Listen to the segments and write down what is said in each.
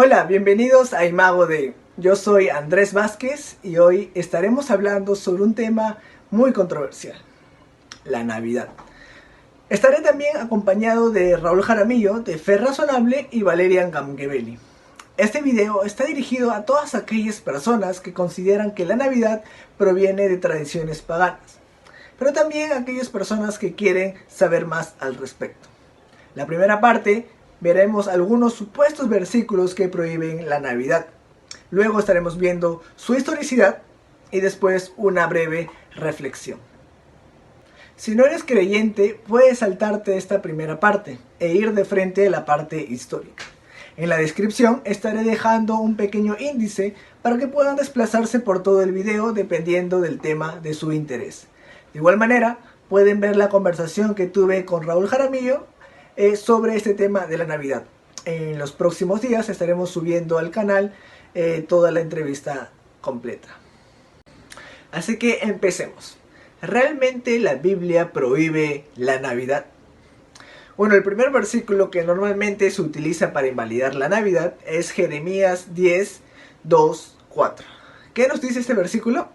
Hola, bienvenidos a Imago de. Yo soy Andrés Vázquez y hoy estaremos hablando sobre un tema muy controversial, la Navidad. Estaré también acompañado de Raúl Jaramillo, de Fe Razonable y Valerian Gamgeveli. Este video está dirigido a todas aquellas personas que consideran que la Navidad proviene de tradiciones paganas, pero también a aquellas personas que quieren saber más al respecto. La primera parte veremos algunos supuestos versículos que prohíben la Navidad. Luego estaremos viendo su historicidad y después una breve reflexión. Si no eres creyente, puedes saltarte esta primera parte e ir de frente a la parte histórica. En la descripción estaré dejando un pequeño índice para que puedan desplazarse por todo el video dependiendo del tema de su interés. De igual manera, pueden ver la conversación que tuve con Raúl Jaramillo sobre este tema de la Navidad. En los próximos días estaremos subiendo al canal toda la entrevista completa. Así que empecemos. ¿Realmente la Biblia prohíbe la Navidad? Bueno, el primer versículo que normalmente se utiliza para invalidar la Navidad es Jeremías 10, 2, 4. ¿Qué nos dice este versículo?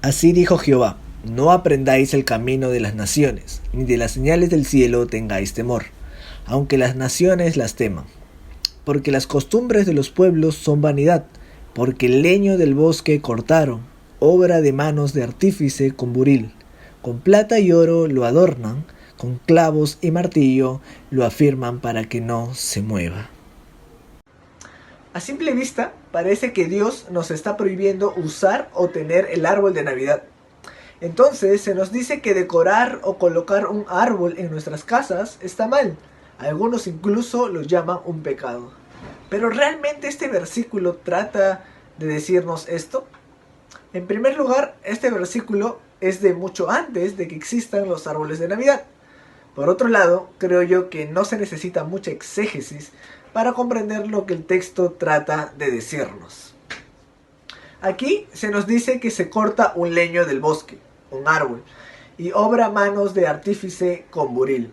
Así dijo Jehová: no aprendáis el camino de las naciones, ni de las señales del cielo tengáis temor, aunque las naciones las teman. Porque las costumbres de los pueblos son vanidad, porque el leño del bosque cortaron, obra de manos de artífice con buril. Con plata y oro lo adornan, con clavos y martillo lo afirman para que no se mueva. A simple vista, parece que Dios nos está prohibiendo usar o tener el árbol de Navidad. Entonces se nos dice que decorar o colocar un árbol en nuestras casas está mal. Algunos incluso lo llaman un pecado. ¿Pero realmente este versículo trata de decirnos esto? En primer lugar, este versículo es de mucho antes de que existan los árboles de Navidad. Por otro lado, creo yo que no se necesita mucha exégesis para comprender lo que el texto trata de decirnos. Aquí se nos dice que se corta un leño del bosque, un árbol, y obra a manos de artífice con buril.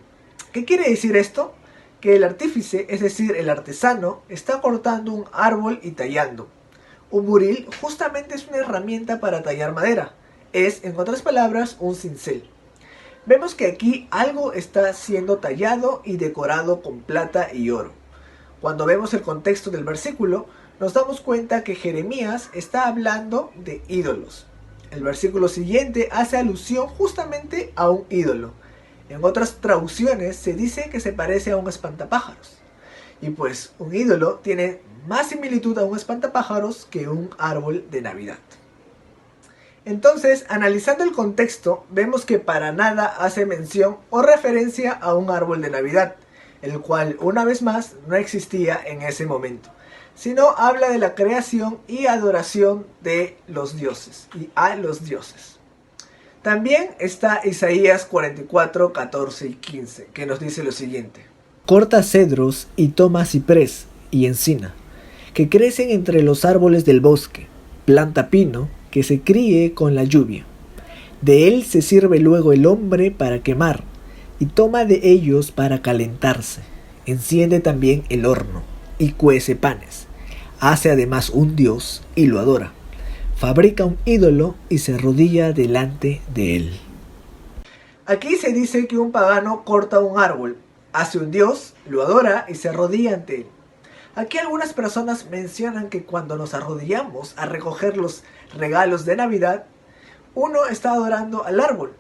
¿Qué quiere decir esto? Que el artífice, es decir, el artesano, está cortando un árbol y tallando. Un buril justamente es una herramienta para tallar madera. Es, en otras palabras, un cincel. Vemos que aquí algo está siendo tallado y decorado con plata y oro. Cuando vemos el contexto del versículo, nos damos cuenta que Jeremías está hablando de ídolos. El versículo siguiente hace alusión justamente a un ídolo. En otras traducciones se dice que se parece a un espantapájaros. Y pues un ídolo tiene más similitud a un espantapájaros que un árbol de Navidad. Entonces, analizando el contexto, vemos que para nada hace mención o referencia a un árbol de Navidad, el cual una vez más no existía en ese momento, sino habla de la creación y adoración de los dioses y a los dioses. También está Isaías 44, 14 y 15, que nos dice lo siguiente: Corta cedros y toma ciprés y encina, que crecen entre los árboles del bosque, planta pino, que se críe con la lluvia. De él se sirve luego el hombre para quemar, y toma de ellos para calentarse. Enciende también el horno, y cuece panes. Hace además un dios, y lo adora. Fabrica un ídolo, y se arrodilla delante de él. Aquí se dice que un pagano corta un árbol, hace un dios, lo adora y se arrodilla ante él. Aquí algunas personas mencionan que cuando nos arrodillamos a recoger los regalos de Navidad, uno está adorando al árbol.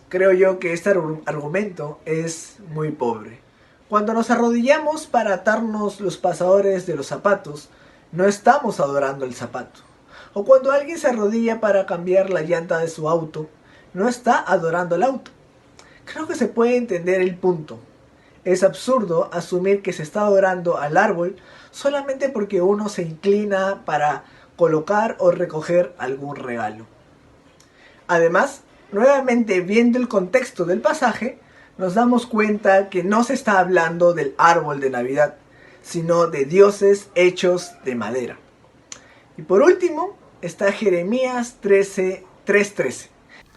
Creo yo que este argumento es muy pobre. Cuando nos arrodillamos para atarnos los pasadores de los zapatos, no estamos adorando el zapato. O cuando alguien se arrodilla para cambiar la llanta de su auto, no está adorando el auto. Creo que se puede entender el punto. Es absurdo asumir que se está adorando al árbol solamente porque uno se inclina para colocar o recoger algún regalo. Además, nuevamente viendo el contexto del pasaje, nos damos cuenta que no se está hablando del árbol de Navidad, sino de dioses hechos de madera. Y por último, está Jeremías 3:13.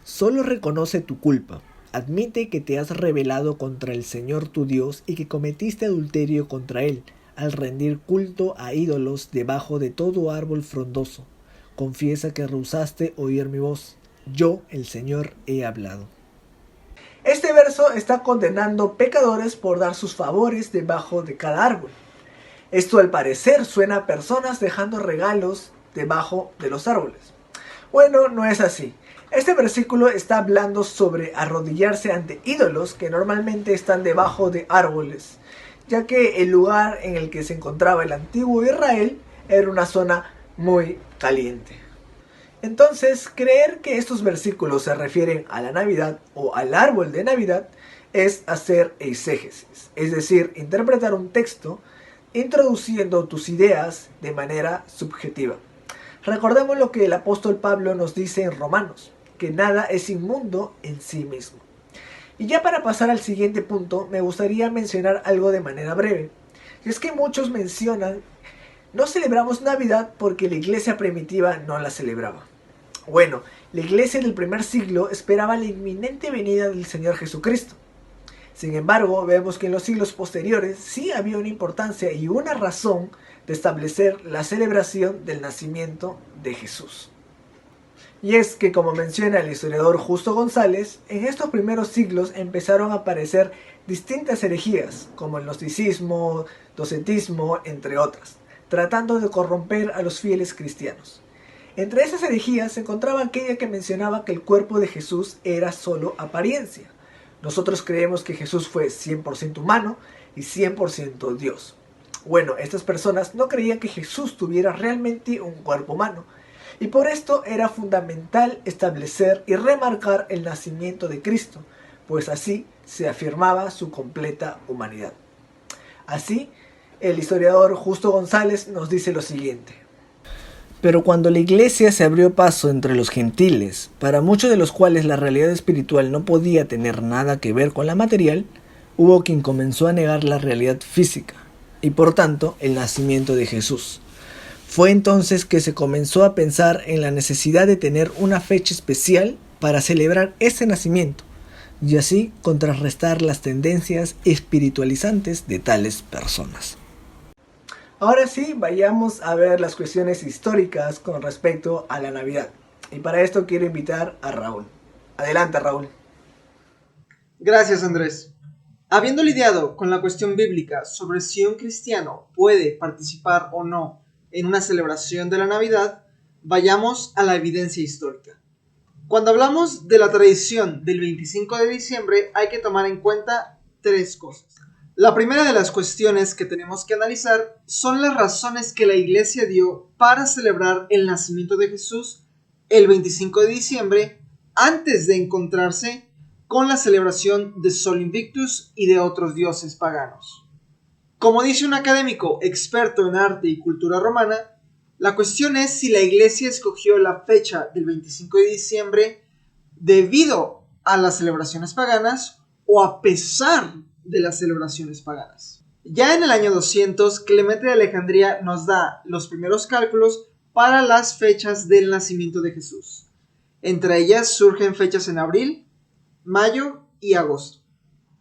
Solo reconoce tu culpa. Admite que te has rebelado contra el Señor tu Dios y que cometiste adulterio contra Él, al rendir culto a ídolos debajo de todo árbol frondoso. Confiesa que rehusaste oír mi voz. Yo, el Señor, he hablado. Este verso está condenando pecadores por dar sus favores debajo de cada árbol. Esto al parecer suena a personas dejando regalos debajo de los árboles. Bueno, no es así. Este versículo está hablando sobre arrodillarse ante ídolos que normalmente están debajo de árboles, ya que el lugar en el que se encontraba el antiguo Israel era una zona muy caliente. Entonces, creer que estos versículos se refieren a la Navidad o al árbol de Navidad es hacer eisegesis, es decir, interpretar un texto introduciendo tus ideas de manera subjetiva. Recordemos lo que el apóstol Pablo nos dice en Romanos, que nada es inmundo en sí mismo. Y ya para pasar al siguiente punto, me gustaría mencionar algo de manera breve. Y es que muchos mencionan, no celebramos Navidad porque la iglesia primitiva no la celebraba. Bueno, la iglesia del primer siglo esperaba la inminente venida del Señor Jesucristo. Sin embargo, vemos que en los siglos posteriores sí había una importancia y una razón de establecer la celebración del nacimiento de Jesús. Y es que, como menciona el historiador Justo González, en estos primeros siglos empezaron a aparecer distintas herejías, como el gnosticismo, docetismo, entre otras, tratando de corromper a los fieles cristianos. Entre esas herejías se encontraba aquella que mencionaba que el cuerpo de Jesús era solo apariencia. Nosotros creemos que Jesús fue 100% humano y 100% Dios. Bueno, estas personas no creían que Jesús tuviera realmente un cuerpo humano, y por esto era fundamental establecer y remarcar el nacimiento de Cristo, pues así se afirmaba su completa humanidad. Así, el historiador Justo González nos dice lo siguiente. Pero cuando la iglesia se abrió paso entre los gentiles, para muchos de los cuales la realidad espiritual no podía tener nada que ver con la material, hubo quien comenzó a negar la realidad física, y por tanto el nacimiento de Jesús. Fue entonces que se comenzó a pensar en la necesidad de tener una fecha especial para celebrar ese nacimiento, y así contrarrestar las tendencias espiritualizantes de tales personas. Ahora sí, vayamos a ver las cuestiones históricas con respecto a la Navidad. Y para esto quiero invitar a Raúl. Adelante, Raúl. Gracias, Andrés. Habiendo lidiado con la cuestión bíblica sobre si un cristiano puede participar o no en una celebración de la Navidad, vayamos a la evidencia histórica. Cuando hablamos de la tradición del 25 de diciembre, hay que tomar en cuenta tres cosas. La primera de las cuestiones que tenemos que analizar son las razones que la iglesia dio para celebrar el nacimiento de Jesús el 25 de diciembre antes de encontrarse con la celebración de Sol Invictus y de otros dioses paganos. Como dice un académico experto en arte y cultura romana, la cuestión es si la iglesia escogió la fecha del 25 de diciembre debido a las celebraciones paganas o a pesar de las celebraciones paganas. Ya en el año 200, Clemente de Alejandría nos da los primeros cálculos para las fechas del nacimiento de Jesús. Entre ellas surgen fechas en abril, mayo y agosto.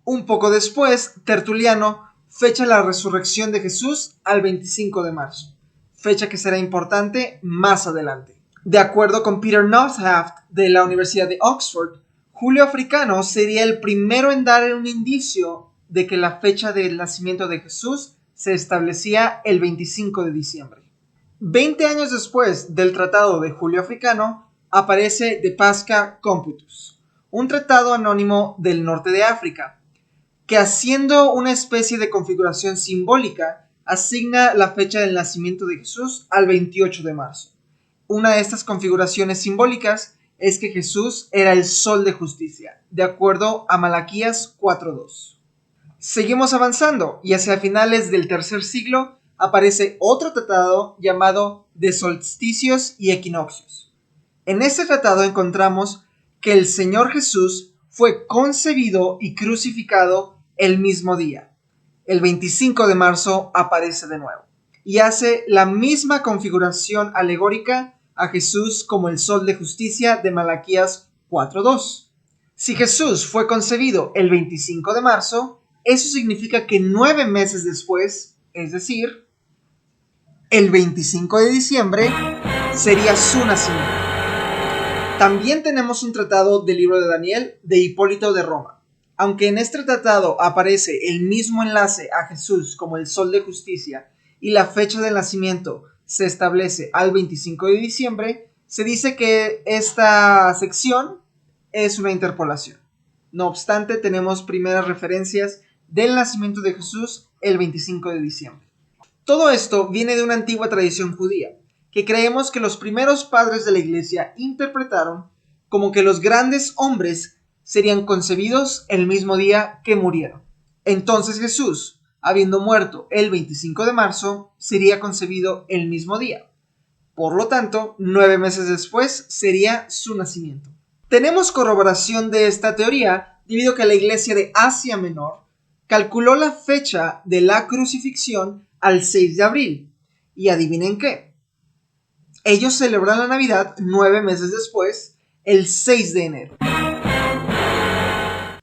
Un poco después, Tertuliano fecha la resurrección de Jesús al 25 de marzo, fecha que será importante más adelante. De acuerdo con Peter Northaft de la Universidad de Oxford, Julio Africano sería el primero en dar un indicio de que la fecha del nacimiento de Jesús se establecía el 25 de diciembre. 20 años después del tratado de Julio Africano, aparece De Pascha Computus, un tratado anónimo del norte de África, que haciendo una especie de configuración simbólica, asigna la fecha del nacimiento de Jesús al 28 de marzo. Una de estas configuraciones simbólicas es que Jesús era el sol de justicia, de acuerdo a Malaquías 4:2. Seguimos avanzando y hacia finales del tercer siglo aparece otro tratado llamado de solsticios y equinoccios. En este tratado encontramos que el Señor Jesús fue concebido y crucificado el mismo día. El 25 de marzo aparece de nuevo y hace la misma configuración alegórica a Jesús como el sol de justicia de Malaquías 4:2. Si Jesús fue concebido el 25 de marzo, eso significa que 9 meses después es decir, el 25 de diciembre sería su nacimiento. También tenemos un tratado del libro de Daniel de Hipólito de Roma. Aunque en este tratado aparece el mismo enlace a Jesús como el sol de justicia y la fecha del nacimiento se establece al 25 de diciembre, se dice que esta sección es una interpolación. No obstante, tenemos primeras referencias del nacimiento de Jesús el 25 de diciembre. Todo esto viene de una antigua tradición judía, que creemos que los primeros padres de la iglesia interpretaron como que los grandes hombres serían concebidos el mismo día que murieron. Entonces Jesús, habiendo muerto el 25 de marzo, sería concebido el mismo día. Por lo tanto, 9 meses después sería su nacimiento. Tenemos corroboración de esta teoría debido a que la iglesia de Asia Menor calculó la fecha de la crucifixión al 6 de abril. Y adivinen qué. Ellos celebran la Navidad 9 meses después, el 6 de enero.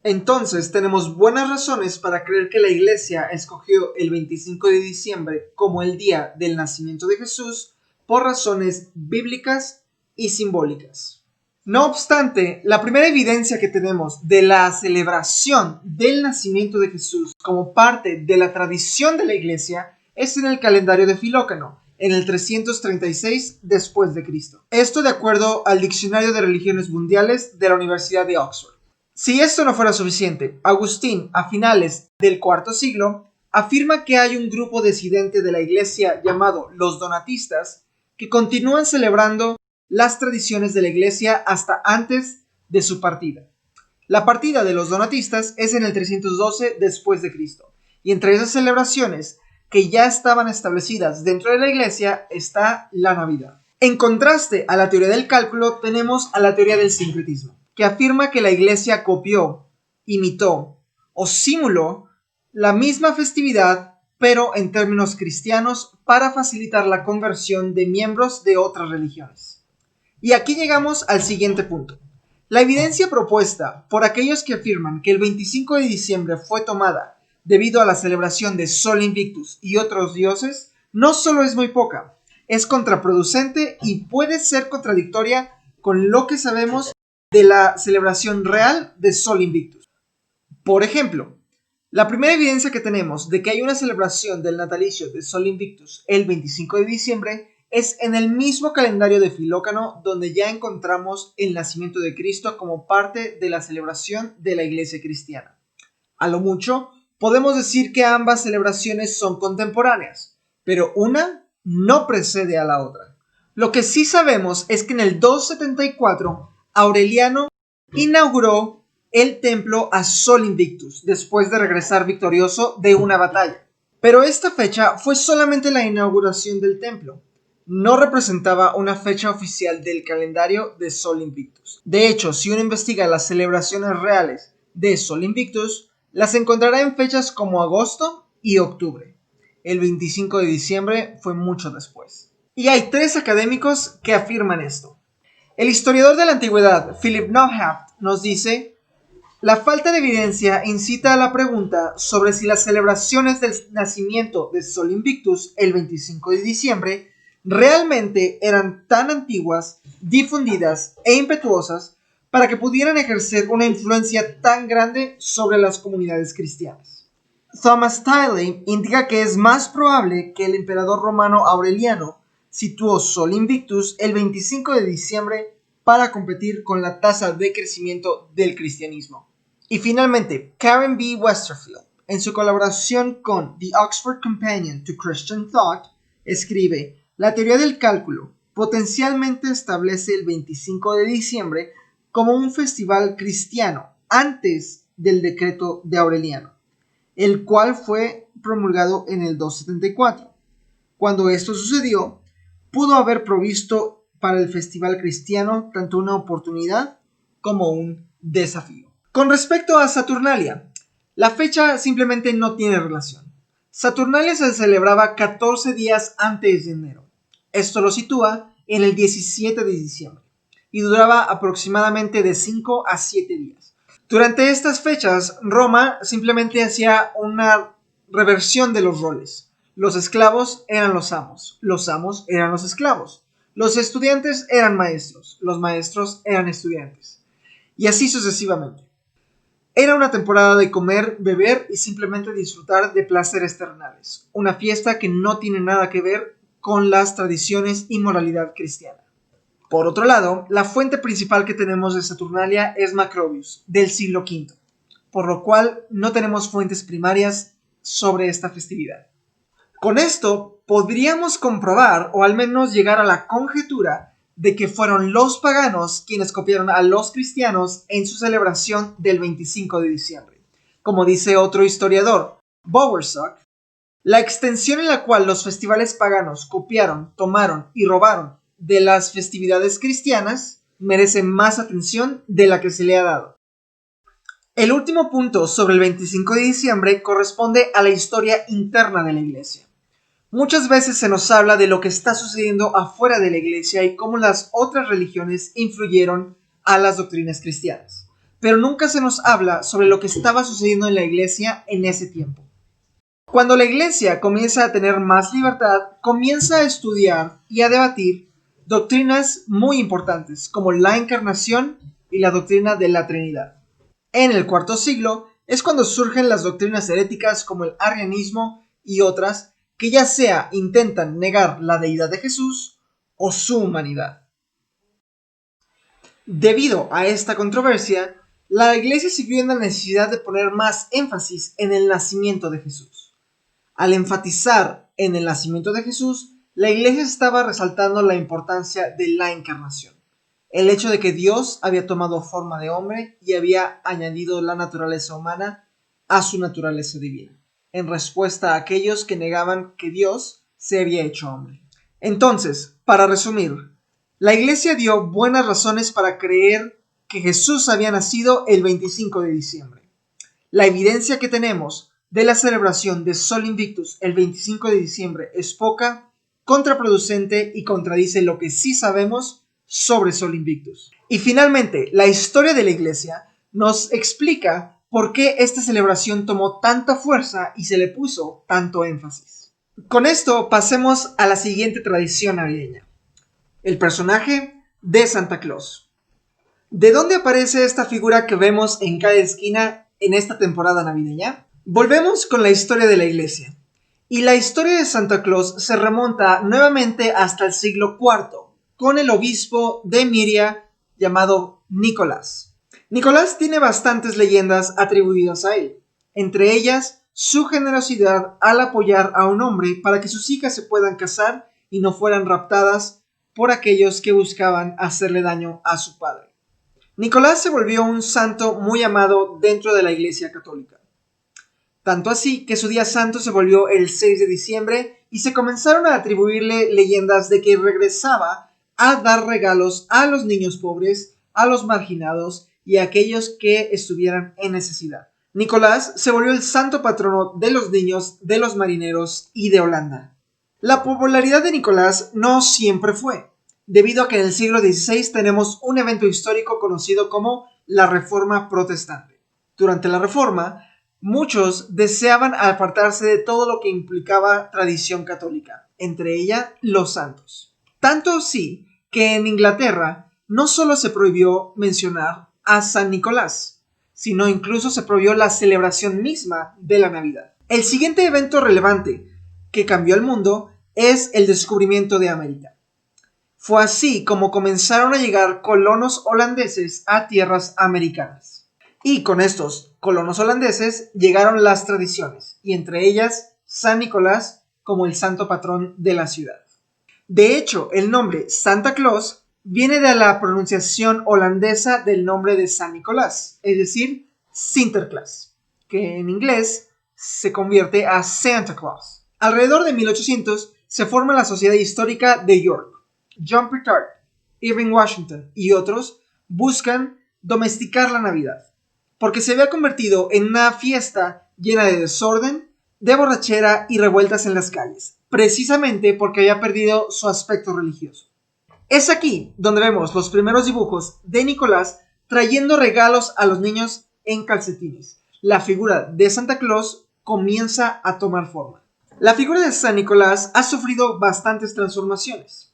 Entonces tenemos buenas razones para creer que la iglesia escogió el 25 de diciembre como el día del nacimiento de Jesús por razones bíblicas y simbólicas. No obstante, la primera evidencia que tenemos de la celebración del nacimiento de Jesús como parte de la tradición de la iglesia es en el calendario de Filócano, en el 336 después de Cristo. Esto de acuerdo al Diccionario de Religiones Mundiales de la Universidad de Oxford. Si esto no fuera suficiente, Agustín, a finales del IV siglo, afirma que hay un grupo disidente de la iglesia llamado los donatistas que continúan celebrando las tradiciones de la iglesia hasta antes de su partida. La partida de los donatistas es en el 312 después de Cristo, y entre esas celebraciones que ya estaban establecidas dentro de la iglesia está la Navidad. En contraste a la teoría del cálculo, tenemos a la teoría del sincretismo, que afirma que la iglesia copió, imitó o simuló la misma festividad, pero en términos cristianos, para facilitar la conversión de miembros de otras religiones. Y aquí llegamos al siguiente punto. La evidencia propuesta por aquellos que afirman que el 25 de diciembre fue tomada debido a la celebración de Sol Invictus y otros dioses, no solo es muy poca, es contraproducente y puede ser contradictoria con lo que sabemos de la celebración real de Sol Invictus. Por ejemplo, la primera evidencia que tenemos de que hay una celebración del natalicio de Sol Invictus el 25 de diciembre es en el mismo calendario de Filócano, donde ya encontramos el nacimiento de Cristo como parte de la celebración de la iglesia cristiana. A lo mucho, podemos decir que ambas celebraciones son contemporáneas, pero una no precede a la otra. Lo que sí sabemos es que en el 274 Aureliano inauguró el templo a Sol Invictus después de regresar victorioso de una batalla. Pero esta fecha fue solamente la inauguración del templo. No representaba una fecha oficial del calendario de Sol Invictus. De hecho, si uno investiga las celebraciones reales de Sol Invictus, las encontrará en fechas como agosto y octubre. El 25 de diciembre fue mucho después. Y hay 3 académicos que afirman esto. El historiador de la antigüedad, Philip Nauhaft, nos dice: la falta de evidencia incita a la pregunta sobre si las celebraciones del nacimiento de Sol Invictus el 25 de diciembre realmente eran tan antiguas, difundidas e impetuosas para que pudieran ejercer una influencia tan grande sobre las comunidades cristianas. Thomas Tiley indica que es más probable que el emperador romano Aureliano situó Sol Invictus el 25 de diciembre para competir con la tasa de crecimiento del cristianismo. Y finalmente, Karen B. Westerfield, en su colaboración con The Oxford Companion to Christian Thought, escribe: la teoría del cálculo potencialmente establece el 25 de diciembre como un festival cristiano antes del decreto de Aureliano, el cual fue promulgado en el 274. Cuando esto sucedió, pudo haber provisto para el festival cristiano tanto una oportunidad como un desafío. Con respecto a Saturnalia, la fecha simplemente no tiene relación. Saturnalia se celebraba 14 días antes de enero. Esto lo sitúa en el 17 de diciembre y duraba aproximadamente de 5 a 7 días. Durante estas fechas, Roma simplemente hacía una reversión de los roles. Los esclavos eran los amos eran los esclavos, los estudiantes eran maestros, los maestros eran estudiantes, y así sucesivamente. Era una temporada de comer, beber y simplemente disfrutar de placeres terrenales, una fiesta que no tiene nada que ver con las tradiciones y moralidad cristiana. Por otro lado, la fuente principal que tenemos de Saturnalia es Macrobius, del siglo V, por lo cual no tenemos fuentes primarias sobre esta festividad. Con esto podríamos comprobar, o al menos llegar a la conjetura, de que fueron los paganos quienes copiaron a los cristianos en su celebración del 25 de diciembre. Como dice otro historiador, Bowersock, la extensión en la cual los festivales paganos copiaron, tomaron y robaron de las festividades cristianas merece más atención de la que se le ha dado. El último punto sobre el 25 de diciembre corresponde a la historia interna de la iglesia. Muchas veces se nos habla de lo que está sucediendo afuera de la iglesia y cómo las otras religiones influyeron a las doctrinas cristianas, pero nunca se nos habla sobre lo que estaba sucediendo en la iglesia en ese tiempo. Cuando la iglesia comienza a tener más libertad, comienza a estudiar y a debatir doctrinas muy importantes como la encarnación y la doctrina de la Trinidad. En el IV siglo es cuando surgen las doctrinas heréticas como el arrianismo y otras que ya sea intentan negar la deidad de Jesús o su humanidad. Debido a esta controversia, la iglesia se vio en la necesidad de poner más énfasis en el nacimiento de Jesús. Al enfatizar en el nacimiento de Jesús, la iglesia estaba resaltando la importancia de la encarnación, el hecho de que Dios había tomado forma de hombre y había añadido la naturaleza humana a su naturaleza divina, en respuesta a aquellos que negaban que Dios se había hecho hombre. Entonces, para resumir, la iglesia dio buenas razones para creer que Jesús había nacido el 25 de diciembre. La evidencia que tenemos de la celebración de Sol Invictus el 25 de diciembre es poca, contraproducente y contradice lo que sí sabemos sobre Sol Invictus. Y finalmente, la historia de la iglesia nos explica por qué esta celebración tomó tanta fuerza y se le puso tanto énfasis. Con esto pasemos a la siguiente tradición navideña: el personaje de Santa Claus. ¿De dónde aparece esta figura que vemos en cada esquina en esta temporada navideña? Volvemos con la historia de la iglesia. Y la historia de Santa Claus se remonta nuevamente hasta el siglo IV, con el obispo de Miria llamado Nicolás. Nicolás tiene bastantes leyendas atribuidas a él, entre ellas su generosidad al apoyar a un hombre para que sus hijas se puedan casar y no fueran raptadas por aquellos que buscaban hacerle daño a su padre. Nicolás se volvió un santo muy amado dentro de la Iglesia Católica. Tanto así que su día santo se volvió el 6 de diciembre y se comenzaron a atribuirle leyendas de que regresaba a dar regalos a los niños pobres, a los marginados y a aquellos que estuvieran en necesidad. Nicolás se volvió el santo patrono de los niños, de los marineros y de Holanda. La popularidad de Nicolás no siempre fue, debido a que en el siglo XVI tenemos un evento histórico conocido como la Reforma Protestante. Durante la Reforma, muchos deseaban apartarse de todo lo que implicaba tradición católica, entre ella los santos. Tanto así que en Inglaterra no solo se prohibió mencionar a San Nicolás, sino incluso se prohibió la celebración misma de la Navidad. El siguiente evento relevante que cambió el mundo es el descubrimiento de América. Fue así como comenzaron a llegar colonos holandeses a tierras americanas. Y con estos colonos holandeses llegaron las tradiciones, y entre ellas San Nicolás como el santo patrón de la ciudad. De hecho, el nombre Santa Claus viene de la pronunciación holandesa del nombre de San Nicolás, es decir, Sinterklaas, que en inglés se convierte a Santa Claus. Alrededor de 1800 se forma la Sociedad Histórica de York. John Pritchard, Irving Washington y otros buscan domesticar la Navidad, porque se había convertido en una fiesta llena de desorden, de borrachera y revueltas en las calles, precisamente porque había perdido su aspecto religioso. Es aquí donde vemos los primeros dibujos de Nicolás trayendo regalos a los niños en calcetines. La figura de Santa Claus comienza a tomar forma. La figura de San Nicolás ha sufrido bastantes transformaciones.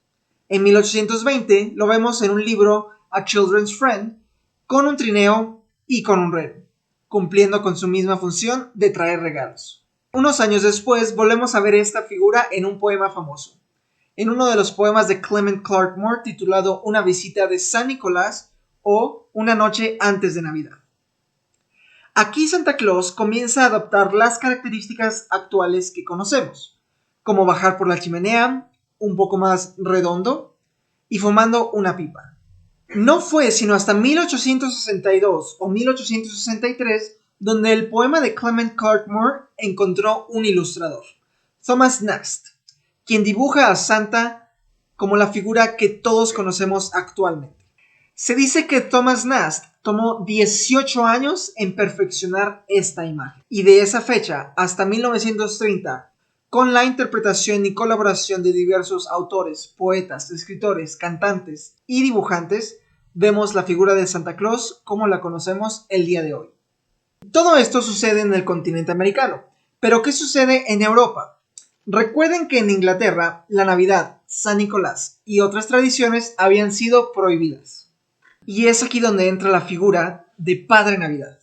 En 1820 lo vemos en un libro, A Children's Friend, con un trineo y con un reno, cumpliendo con su misma función de traer regalos. Unos años después volvemos a ver esta figura en un poema famoso, en uno de los poemas de Clement Clarke Moore titulado Una visita de San Nicolás o Una noche antes de Navidad. Aquí Santa Claus comienza a adoptar las características actuales que conocemos, como bajar por la chimenea, un poco más redondo y fumando una pipa. No fue sino hasta 1862 o 1863 donde el poema de Clement Clarke Moore encontró un ilustrador, Thomas Nast, quien dibuja a Santa como la figura que todos conocemos actualmente. Se dice que Thomas Nast tomó 18 años en perfeccionar esta imagen, y de esa fecha hasta 1930, con la interpretación y colaboración de diversos autores, poetas, escritores, cantantes y dibujantes, vemos la figura de Santa Claus como la conocemos el día de hoy. Todo esto sucede en el continente americano, pero ¿qué sucede en Europa? Recuerden que en Inglaterra la Navidad, San Nicolás y otras tradiciones habían sido prohibidas. Y es aquí donde entra la figura de Padre Navidad.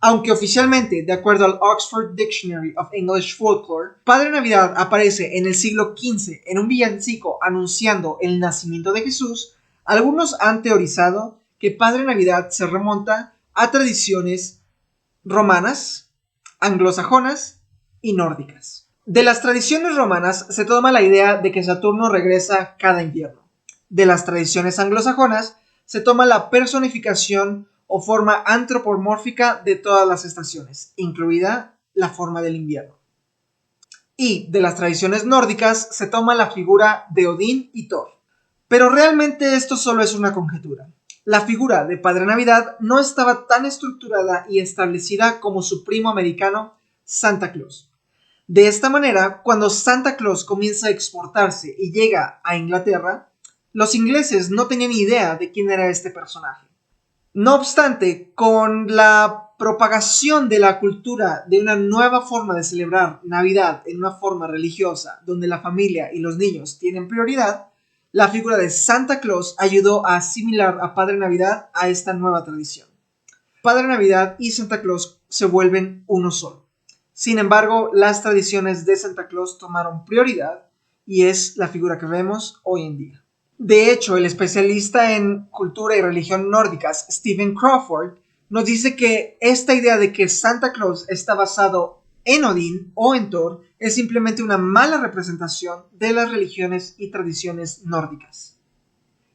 Aunque oficialmente, de acuerdo al Oxford Dictionary of English Folklore, Padre Navidad aparece en el siglo XV en un villancico anunciando el nacimiento de Jesús, algunos han teorizado que Padre Navidad se remonta a tradiciones romanas, anglosajonas y nórdicas. De las tradiciones romanas se toma la idea de que Saturno regresa cada invierno. De las tradiciones anglosajonas se toma la personificación o forma antropomórfica de todas las estaciones, incluida la forma del invierno. Y de las tradiciones nórdicas se toma la figura de Odín y Thor. Pero realmente esto solo es una conjetura. La figura de Padre Navidad no estaba tan estructurada y establecida como su primo americano, Santa Claus. De esta manera, cuando Santa Claus comienza a exportarse y llega a Inglaterra, los ingleses no tenían idea de quién era este personaje. No obstante, con la propagación de la cultura de una nueva forma de celebrar Navidad en una forma religiosa, donde la familia y los niños tienen prioridad, la figura de Santa Claus ayudó a asimilar a Padre Navidad a esta nueva tradición. Padre Navidad y Santa Claus se vuelven uno solo. Sin embargo, las tradiciones de Santa Claus tomaron prioridad y es la figura que vemos hoy en día. De hecho, el especialista en cultura y religión nórdicas, Stephen Crawford, nos dice que esta idea de que Santa Claus está basado en Odín o en Thor es simplemente una mala representación de las religiones y tradiciones nórdicas.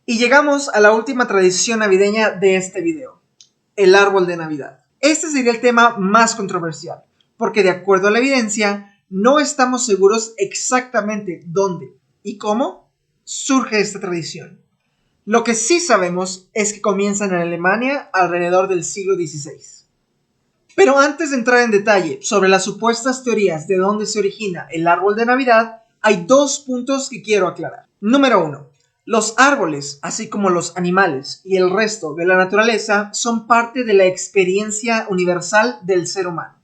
Y llegamos a la última tradición navideña de este video, el árbol de Navidad. Este sería el tema más controversial, porque de acuerdo a la evidencia, no estamos seguros exactamente dónde y cómo surge esta tradición. Lo que sí sabemos es que comienza en Alemania alrededor del siglo XVI. Pero antes de entrar en detalle sobre las supuestas teorías de dónde se origina el árbol de Navidad, hay dos puntos que quiero aclarar. Número 1. Los árboles, así como los animales y el resto de la naturaleza, son parte de la experiencia universal del ser humano.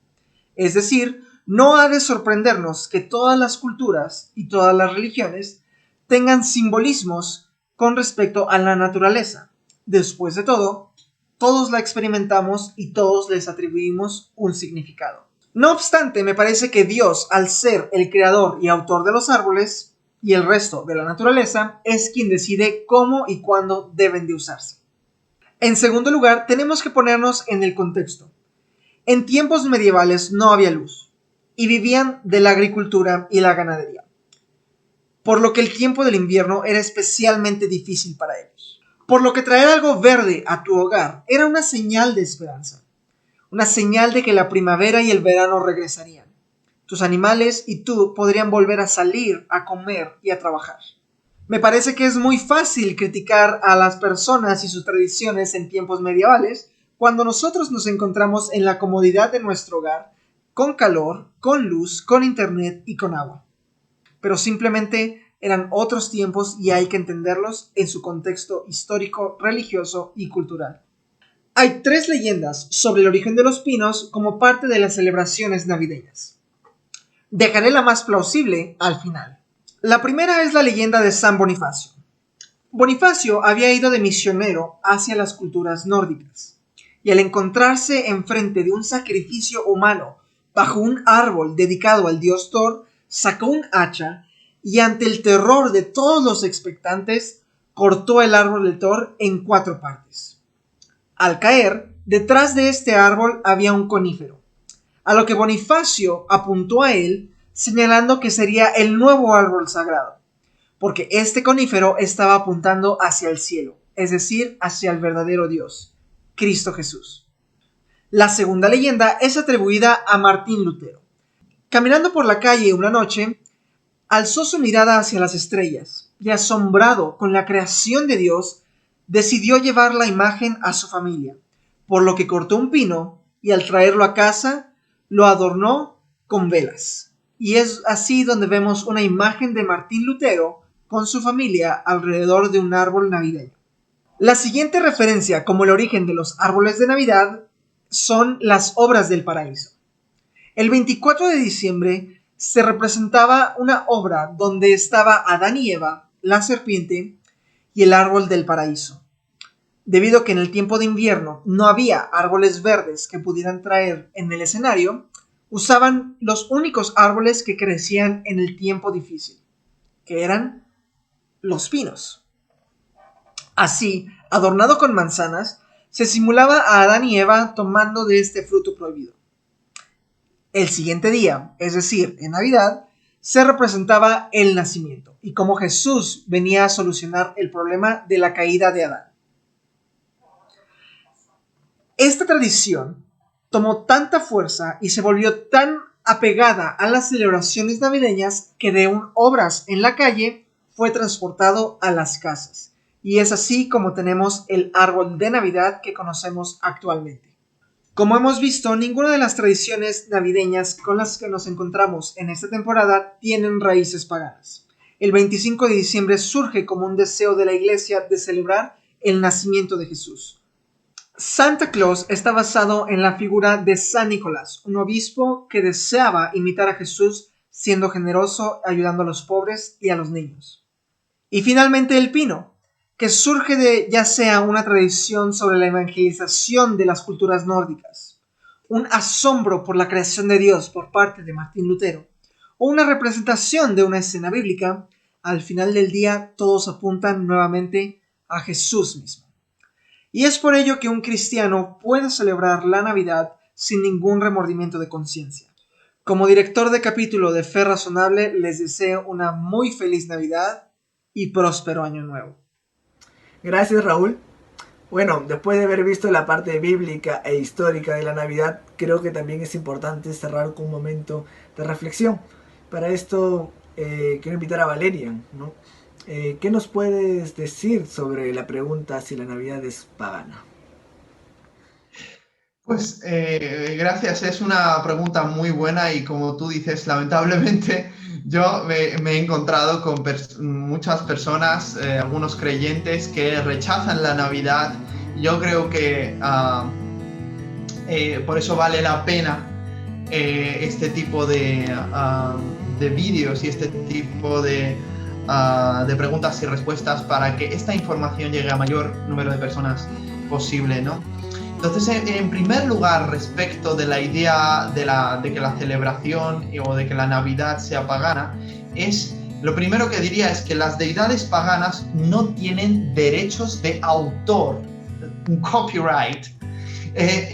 Es decir, no ha de sorprendernos que todas las culturas y todas las religiones tengan simbolismos con respecto a la naturaleza. Después de todo, todos la experimentamos y todos les atribuimos un significado. No obstante, me parece que Dios, al ser el creador y autor de los árboles y el resto de la naturaleza, es quien decide cómo y cuándo deben de usarse. En segundo lugar, tenemos que ponernos en el contexto. En tiempos medievales no había luz y vivían de la agricultura y la ganadería, por lo que el tiempo del invierno era especialmente difícil para ellos. Por lo que traer algo verde a tu hogar era una señal de esperanza, una señal de que la primavera y el verano regresarían. Tus animales y tú podrían volver a salir, a comer y a trabajar. Me parece que es muy fácil criticar a las personas y sus tradiciones en tiempos medievales cuando nosotros nos encontramos en la comodidad de nuestro hogar, con calor, con luz, con internet y con agua. Pero simplemente eran otros tiempos y hay que entenderlos en su contexto histórico, religioso y cultural. Hay 3 leyendas sobre el origen de los pinos como parte de las celebraciones navideñas. Dejaré la más plausible al final. La primera es la leyenda de San Bonifacio. Bonifacio había ido de misionero hacia las culturas nórdicas, y al encontrarse enfrente de un sacrificio humano bajo un árbol dedicado al dios Thor, sacó un hacha y ante el terror de todos los expectantes, cortó el árbol de Thor en 4 partes. Al caer, detrás de este árbol había un conífero, a lo que Bonifacio apuntó a él, señalando que sería el nuevo árbol sagrado, porque este conífero estaba apuntando hacia el cielo, es decir, hacia el verdadero Dios, Cristo Jesús. La segunda leyenda es atribuida a Martín Lutero. Caminando por la calle una noche, alzó su mirada hacia las estrellas y, asombrado con la creación de Dios, decidió llevar la imagen a su familia, por lo que cortó un pino y al traerlo a casa lo adornó con velas. Y es así donde vemos una imagen de Martín Lutero con su familia alrededor de un árbol navideño. La siguiente referencia como el origen de los árboles de Navidad son las obras del paraíso. El 24 de diciembre se representaba una obra donde estaba Adán y Eva, la serpiente y el árbol del paraíso. Debido a que en el tiempo de invierno no había árboles verdes que pudieran traer en el escenario, usaban los únicos árboles que crecían en el tiempo difícil, que eran los pinos. Así, adornado con manzanas, se simulaba a Adán y Eva tomando de este fruto prohibido. El siguiente día, es decir, en Navidad, se representaba el nacimiento y cómo Jesús venía a solucionar el problema de la caída de Adán. Esta tradición tomó tanta fuerza y se volvió tan apegada a las celebraciones navideñas que de obras en la calle fue transportado a las casas. Y es así como tenemos el árbol de Navidad que conocemos actualmente. Como hemos visto, ninguna de las tradiciones navideñas con las que nos encontramos en esta temporada tienen raíces paganas. El 25 de diciembre surge como un deseo de la iglesia de celebrar el nacimiento de Jesús. Santa Claus está basado en la figura de San Nicolás, un obispo que deseaba imitar a Jesús siendo generoso, ayudando a los pobres y a los niños. Y finalmente el pino, que surge de ya sea una tradición sobre la evangelización de las culturas nórdicas, un asombro por la creación de Dios por parte de Martín Lutero, o una representación de una escena bíblica, al final del día todos apuntan nuevamente a Jesús mismo. Y es por ello que un cristiano puede celebrar la Navidad sin ningún remordimiento de conciencia. Como director de capítulo de Fe Razonable, les deseo una muy feliz Navidad y próspero Año Nuevo. Gracias, Raúl. Bueno, después de haber visto la parte bíblica e histórica de la Navidad, creo que también es importante cerrar con un momento de reflexión. Para esto quiero invitar a Valerian, ¿no? ¿Qué nos puedes decir sobre la pregunta si la Navidad es pagana? Pues gracias, es una pregunta muy buena y como tú dices, lamentablemente yo me he encontrado con muchas personas, algunos creyentes que rechazan la Navidad. Yo creo que por eso vale la pena este tipo de vídeos y este tipo de preguntas y respuestas para que esta información llegue a mayor número de personas posible, ¿no? Entonces, en primer lugar, respecto de la idea de que la celebración o de que la Navidad sea pagana, lo primero que diría es que las deidades paganas no tienen derechos de autor, un copyright,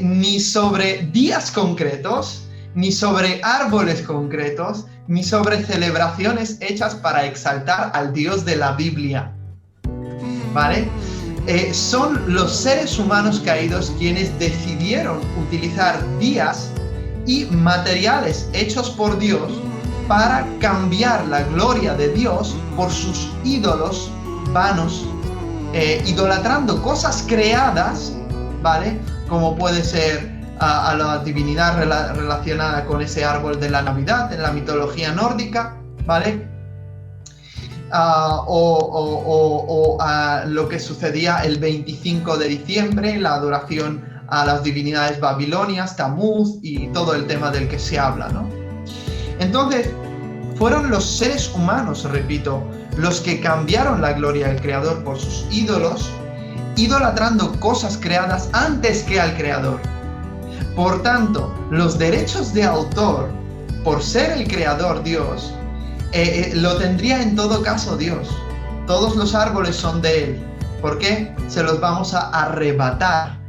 ni sobre días concretos, ni sobre árboles concretos, ni sobre celebraciones hechas para exaltar al Dios de la Biblia, ¿vale? Son los seres humanos caídos quienes decidieron utilizar días y materiales hechos por Dios para cambiar la gloria de Dios por sus ídolos vanos, idolatrando cosas creadas, ¿vale? Como puede ser a la divinidad relacionada con ese árbol de la Navidad en la mitología nórdica, ¿vale? O a lo que sucedía el 25 de diciembre, la adoración a las divinidades babilonias, Tamuz y todo el tema del que se habla, ¿no? Entonces, fueron los seres humanos, repito, los que cambiaron la gloria del Creador por sus ídolos, idolatrando cosas creadas antes que al Creador. Por tanto, los derechos de autor, por ser el Creador Dios, lo tendría en todo caso Dios. Todos los árboles son de Él. ¿Por qué? Se los vamos a arrebatar.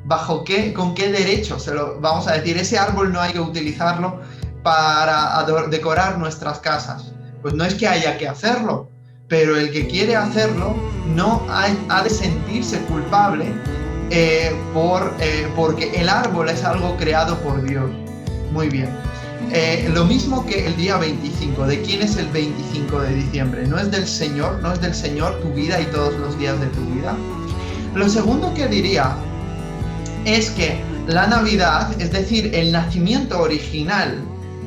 ¿Bajo qué? ¿Con qué derecho? Se lo vamos a decir, ese árbol no hay que utilizarlo para decorar nuestras casas. Pues no es que haya que hacerlo, pero el que quiere hacerlo no ha de sentirse culpable porque el árbol es algo creado por Dios. Muy bien. Lo mismo que el día 25. ¿De quién es el 25 de diciembre? ¿No es del Señor? ¿No es del Señor tu vida y todos los días de tu vida? Lo segundo que diría es que la Navidad, es decir, el nacimiento original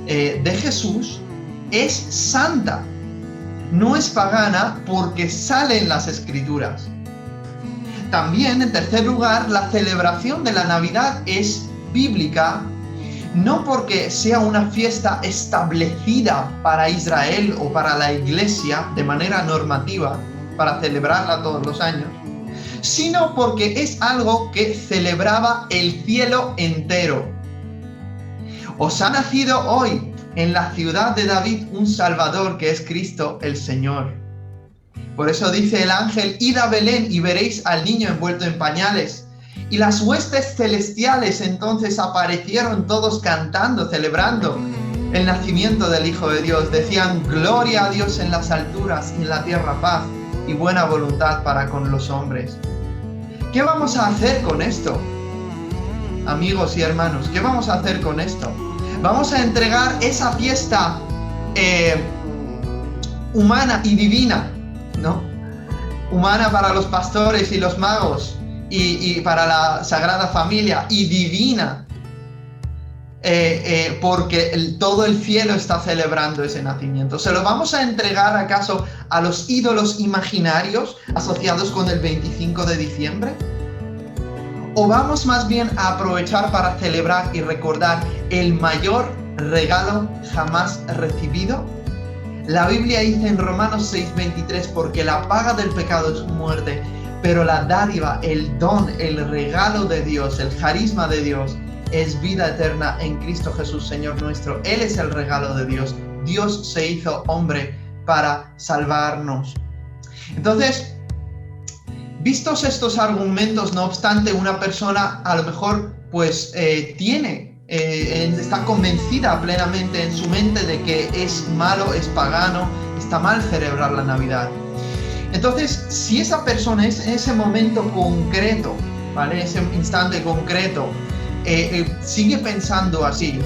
de Jesús, es santa. No es pagana porque sale en las Escrituras. También, en tercer lugar, la celebración de la Navidad es bíblica, no porque sea una fiesta establecida para Israel o para la Iglesia de manera normativa, para celebrarla todos los años, sino porque es algo que celebraba el cielo entero. Os ha nacido hoy en la ciudad de David un Salvador, que es Cristo el Señor. Por eso dice el ángel: id a Belén y veréis al niño envuelto en pañales. Y las huestes celestiales entonces aparecieron todos cantando, celebrando el nacimiento del Hijo de Dios. Decían: gloria a Dios en las alturas y en la tierra paz y buena voluntad para con los hombres. ¿Qué vamos a hacer con esto? Amigos y hermanos, ¿qué vamos a hacer con esto? Vamos a entregar esa fiesta humana y divina, ¿no? Humana para los pastores y los magos y para la Sagrada Familia, y divina porque todo el cielo está celebrando ese nacimiento. ¿Se lo vamos a entregar acaso a los ídolos imaginarios asociados con el 25 de diciembre? ¿O vamos más bien a aprovechar para celebrar y recordar el mayor regalo jamás recibido? La Biblia dice en Romanos 6:23: porque la paga del pecado es muerte, pero la dádiva, el don, el regalo de Dios, el carisma de Dios es vida eterna en Cristo Jesús, Señor nuestro. Él es el regalo de Dios. Dios se hizo hombre para salvarnos. Entonces, vistos estos argumentos, no obstante, una persona a lo mejor pues está convencida plenamente en su mente de que es malo, es pagano, está mal celebrar la Navidad. Entonces, si esa persona es en ese momento concreto, ¿vale? Ese instante concreto, sigue pensando así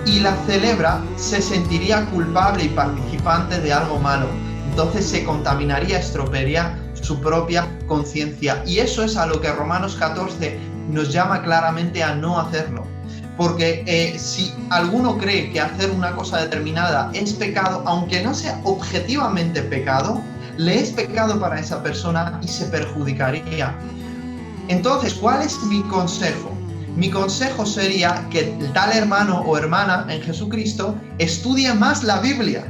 y la celebra, se sentiría culpable y participante de algo malo. Entonces se contaminaría, estropearía su propia conciencia. Y eso es a lo que Romanos 14 nos llama claramente a no hacerlo. Porque si alguno cree que hacer una cosa determinada es pecado, aunque no sea objetivamente pecado, le es pecado para esa persona y se perjudicaría. Entonces, ¿cuál es mi consejo? Mi consejo sería que tal hermano o hermana en Jesucristo estudie más la Biblia,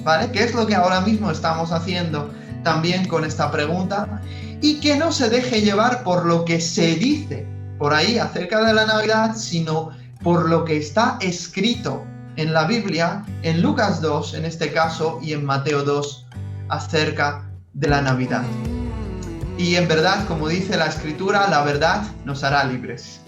¿vale? Que es lo que ahora mismo estamos haciendo también con esta pregunta, y que no se deje llevar por lo que se dice por ahí acerca de la Navidad, sino por lo que está escrito en la Biblia, en Lucas 2 en este caso, y en Mateo 2 acerca de la Navidad. Y en verdad, como dice la Escritura, la verdad nos hará libres.